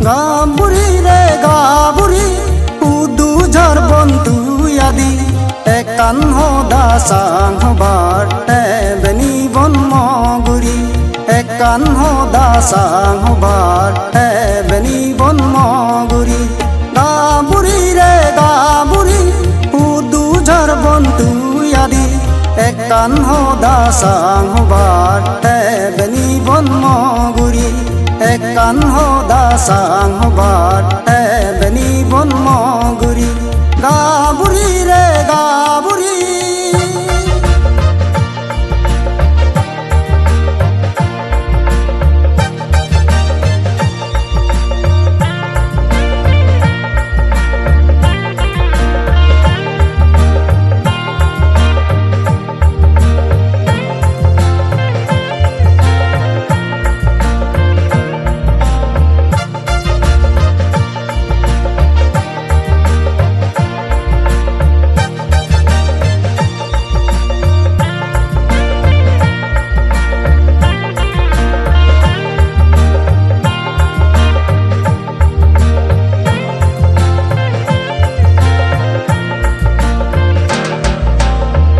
গাবুরি রে গাবুরি উদু ঝরবন তুয়াদি একান হদা সাংবার বেনি বন মগুরি একান হদা সাংবার বেনি বন মগুরি গাবুরি রে গাবুরি উদু ঝরবন তুয়াদি একান হদা সাংবার বেনি বন মগুরি একান হদা সাংবার বেনি বন মগুরি গাবুরি রে গাবুরি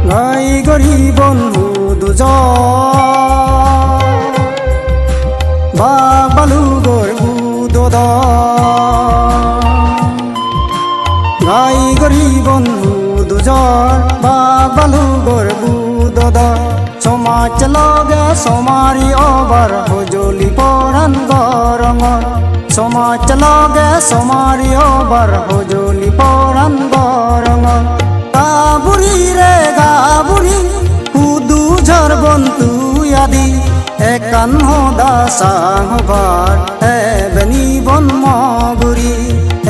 গাই গরি বন্ধু দুজন বালু গরু দদ গাই গরি বন্ধু দুজন বালু গরু দদ সমাজ লগে সমারি অবার হজলি পরান গরম সমাজ লগে সমারি অবার হজলি পরান গরম গাবুরি রে গাবুরি উদু ঝরবন তুয়াদি একান হদা সাংবার বেনি বন মগুরি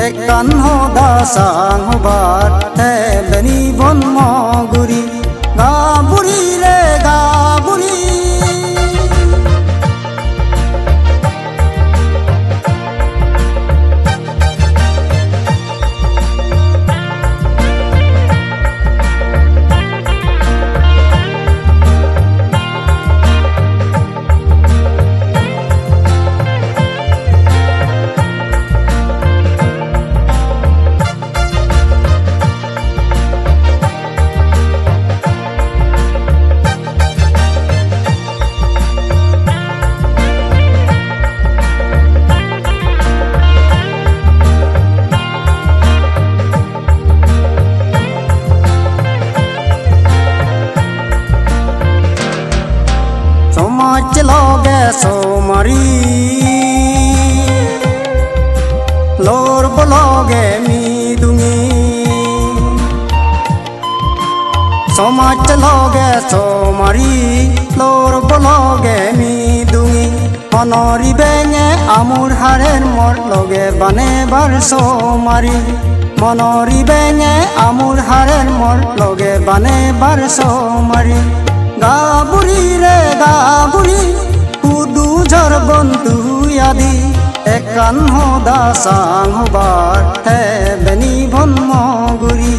একান হদা সাংবার বেনি বন মগুরি গাবুরি রে গাবুরি সমাজ লগে সমারি লোর বলগে মিদুঙি সমাজ লগে সমারি লোর বলগে মিদুঙি অনরি বেঙে আমুর হারের মর লগে বানে বার সমারি মনরি বেঙে আমুর হারের মর লগে বানে বার সমারি গাবুরি রে গাবুরি উদু ঝরবন তুয়াদি একান হদা সাংবার বেনি বন মগুরি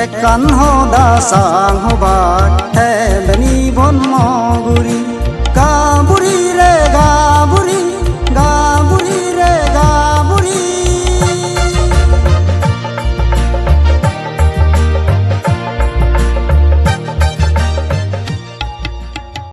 একান হদা সাংবার বেনি বন মগুরি